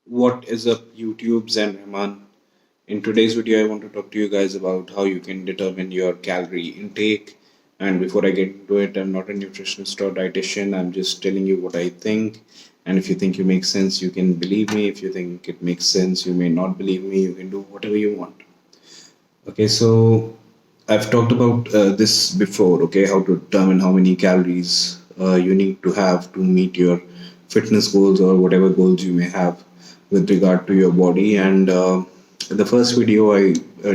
What is up, YouTubes and Rahman? In today's video, I want to talk to you guys about how you can determine your calorie intake. And before I get into it, I'm not a nutritionist or dietitian. I'm just telling you what I think. And if you think it makes sense, you can believe me. If you think it makes sense, you may not believe me. You can do whatever you want. Okay, so I've talked about this before, okay, how to determine how many calories you need to have to meet your fitness goals or whatever goals you may have with regard to your body. And the first video I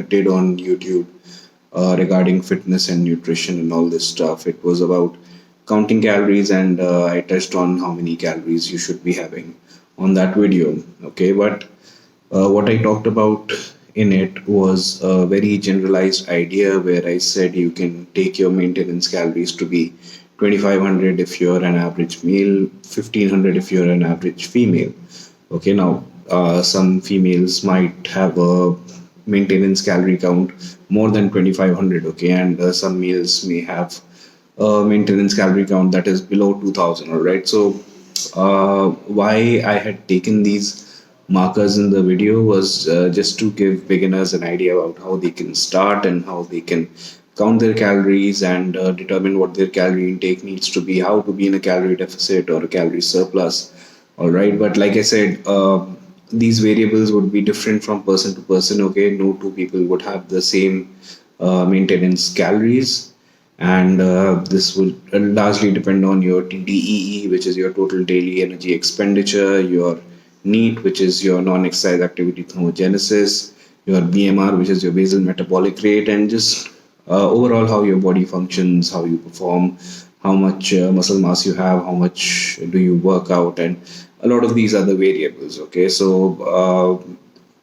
did on YouTube regarding fitness and nutrition and all this stuff, it was about counting calories, and I touched on how many calories you should be having on that video. Okay, but what I talked about in it was a very generalized idea where I said you can take your maintenance calories to be 2500 if you're an average male, 1500 if you're an average female. Okay, now some females might have a maintenance calorie count more than 2500, okay, and some males may have a maintenance calorie count that is below 2000, all right. So why I had taken these markers in the video was just to give beginners an idea about how they can start and how they can count their calories and determine what their calorie intake needs to be, how to be in a calorie deficit or a calorie surplus. All right, but like I said, these variables would be different from person to person. Okay, no two people would have the same maintenance calories, and this will largely depend on your TDEE, which is your total daily energy expenditure, your NEAT, which is your non-exercise activity thermogenesis, your BMR, which is your basal metabolic rate, and just overall how your body functions, how you perform, how much muscle mass you have, how much do you work out, and a lot of these other variables. Okay, so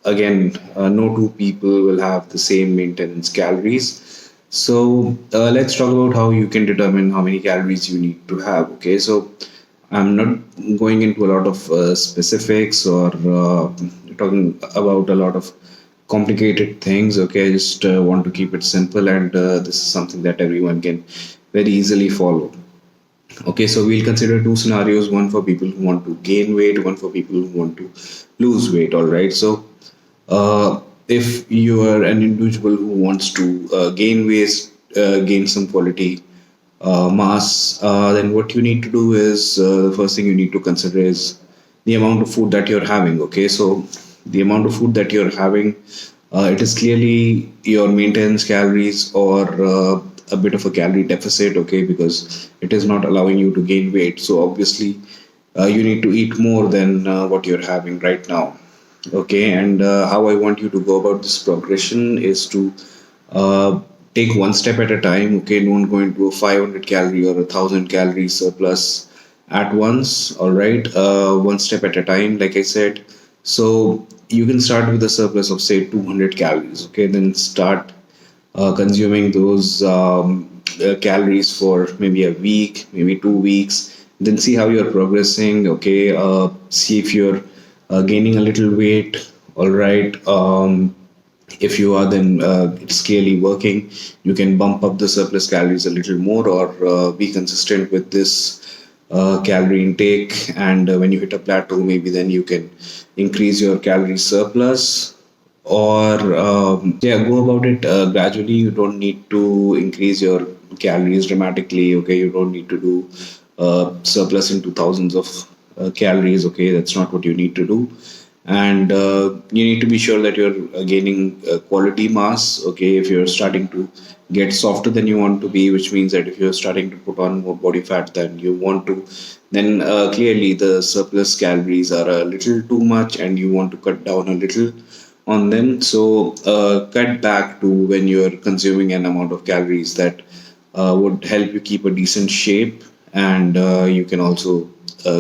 again, no two people will have the same maintenance calories. So let's talk about how you can determine how many calories you need to have. Okay, so I'm not going into a lot of specifics or talking about a lot of complicated things. Okay, I just want to keep it simple, and this is something that everyone can very easily follow. Okay, so we'll consider two scenarios, one for people who want to gain weight, one for people who want to lose weight. All right, so if you are an individual who wants to gain weight, gain some quality mass, then what you need to do is the first thing you need to consider is the amount of food that you're having. Okay, so the amount of food that you're having, it is clearly your maintenance calories or a bit of a calorie deficit. Okay, because it is not allowing you to gain weight. So obviously, you need to eat more than what you're having right now. Okay, and how I want you to go about this progression is to uh, take one step at a time. Okay, don't go into a 500 calorie or a 1000 calorie surplus at once. All right, one step at a time, like I said. So you can start with a surplus of say 200 calories. Okay, then start consuming those calories for maybe a week, maybe 2 weeks. Then see how you're progressing. Okay, see if you're gaining a little weight. All right. If you are, then it's clearly working. You can bump up the surplus calories a little more, or be consistent with this calorie intake. And when you hit a plateau, maybe then you can increase your calorie surplus, or yeah, go about it gradually. You don't need to increase your calories dramatically. Okay, you don't need to do surplus into thousands of calories. Okay, that's not what you need to do. And you need to be sure that you're gaining quality mass. Okay, if you're starting to get softer than you want to be, which means that if you're starting to put on more body fat than you want to, then clearly the surplus calories are a little too much and you want to cut down a little on them. So cut back to when you're consuming an amount of calories that would help you keep a decent shape, and you can also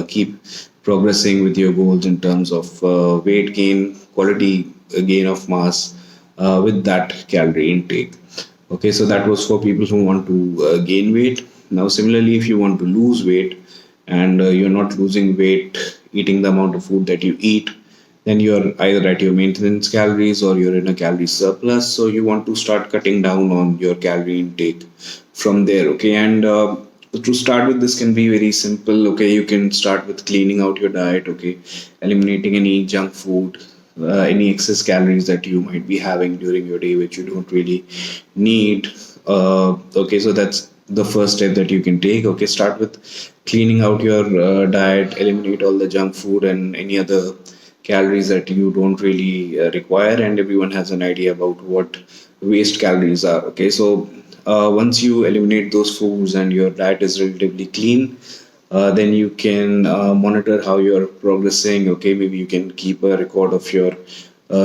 keep progressing with your goals in terms of weight gain, quality gain of mass with that calorie intake. Okay, so that was for people who want to gain weight. Now, similarly, if you want to lose weight and you're not losing weight eating the amount of food that you eat, then you're either at your maintenance calories or you're in a calorie surplus. So you want to start cutting down on your calorie intake from there. Okay, and to start with, this can be very simple. Okay, you can start with cleaning out your diet. Okay, eliminating any junk food, any excess calories that you might be having during your day which you don't really need. Okay, so that's the first step that you can take. Okay, start with cleaning out your diet, eliminate all the junk food and any other calories that you don't really require, and everyone has an idea about what waste calories are. Okay, so once you eliminate those foods and your diet is relatively clean, then you can monitor how you're progressing. Okay, maybe you can keep a record of your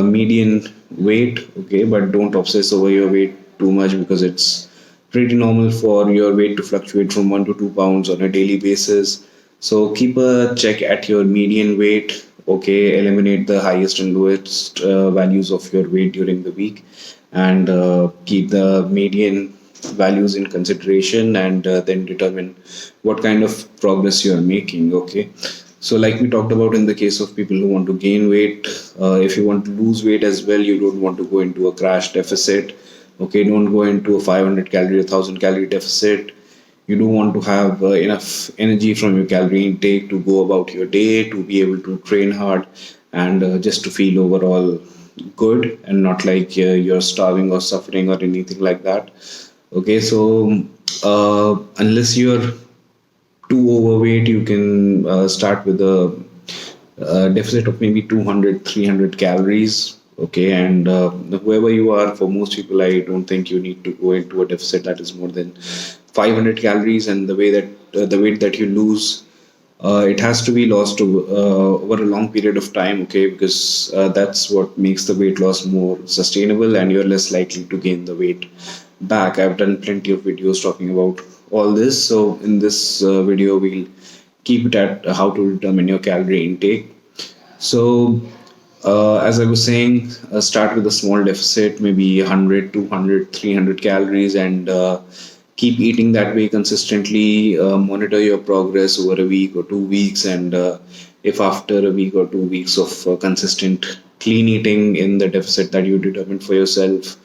median weight. Okay, but don't obsess over your weight too much, because it's pretty normal for your weight to fluctuate from 1 to 2 pounds on a daily basis. So keep a check at your median weight. Okay, eliminate the highest and lowest values of your weight during the week, and keep the median values in consideration, and then determine what kind of progress you are making. Okay, so like we talked about, in the case of people who want to gain weight, if you want to lose weight as well, you don't want to go into a crash deficit. Okay, don't go into a 500 calorie, 1,000 calorie deficit. You don't want to have enough energy from your calorie intake to go about your day, to be able to train hard, and just to feel overall good, and not like you're starving or suffering or anything like that. Okay, so unless you're too overweight, you can start with a deficit of maybe 200, 300 calories. Okay, and whoever you are, for most people, I don't think you need to go into a deficit that is more than 500 calories. And the way that the weight that you lose, it has to be lost over a long period of time. Okay, because that's what makes the weight loss more sustainable, and you're less likely to gain the weight back. I've done plenty of videos talking about all this. So in this video, we'll keep it at how to determine your calorie intake. So as I was saying, start with a small deficit, maybe 100, 200, 300 calories, and keep eating that way consistently. Monitor your progress over a week or 2 weeks, and if after a week or 2 weeks of consistent clean eating in the deficit that you determined for yourself,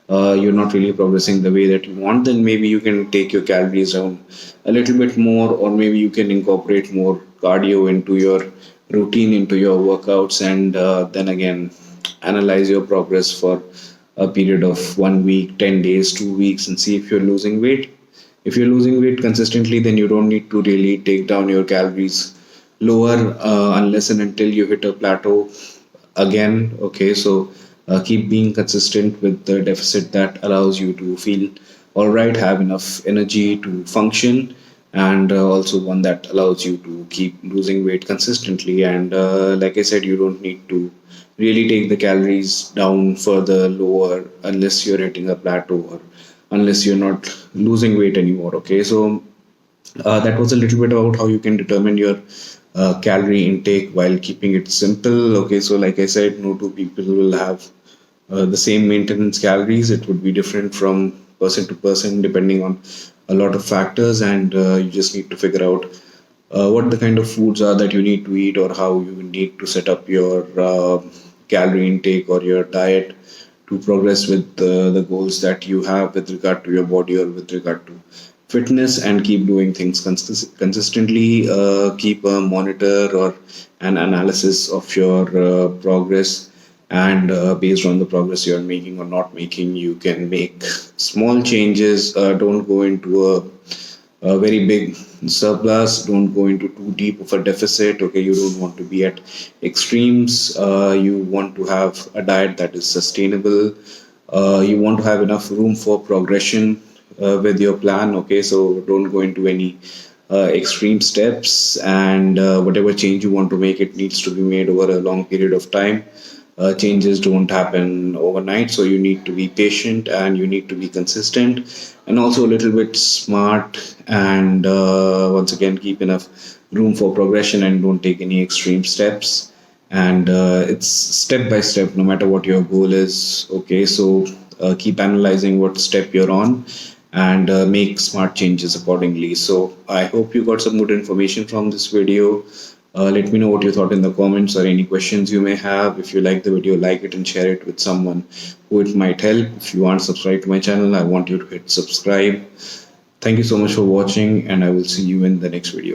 you're not really progressing the way that you want, then maybe you can take your calories down a little bit more, or maybe you can incorporate more cardio into your routine, into your workouts, and then again analyze your progress for a period of 1 week, 10 days, 2 weeks, and see if you're losing weight. If you're losing weight consistently, then you don't need to really take down your calories lower unless and until you hit a plateau again. Okay, so keep being consistent with the deficit that allows you to feel all right, have enough energy to function, and also one that allows you to keep losing weight consistently. And like I said, you don't need to really take the calories down further lower unless you're hitting a plateau, or unless you're not losing weight anymore. Okay, so that was a little bit about how you can determine your calorie intake while keeping it simple. Okay, so like I said, no two people will have the same maintenance calories. It would be different from person to person depending on a lot of factors, and you just need to figure out what the kind of foods are that you need to eat, or how you need to set up your calorie intake or your diet to progress with the goals that you have with regard to your body or with regard to fitness, and keep doing things consistently. Keep a monitor or an analysis of your progress, and based on the progress you're making or not making, you can make small changes. Don't go into a very big surplus, don't go into too deep of a deficit. Okay, you don't want to be at extremes. You want to have a diet that is sustainable. You want to have enough room for progression with your plan. Okay, so don't go into any extreme steps, and whatever change you want to make, it needs to be made over a long period of time. Changes don't happen overnight, so you need to be patient, and you need to be consistent, and also a little bit smart, and once again keep enough room for progression, and don't take any extreme steps. And it's step by step, no matter what your goal is. Okay, so keep analyzing what step you're on, and make smart changes accordingly. So I hope you got some good information from this video. Let me know what you thought in the comments, or any questions you may have. If you like the video, like it and share it with someone who it might help. If you aren't subscribed to my channel, I want you to hit subscribe. Thank you so much for watching, and I will see you in the next video.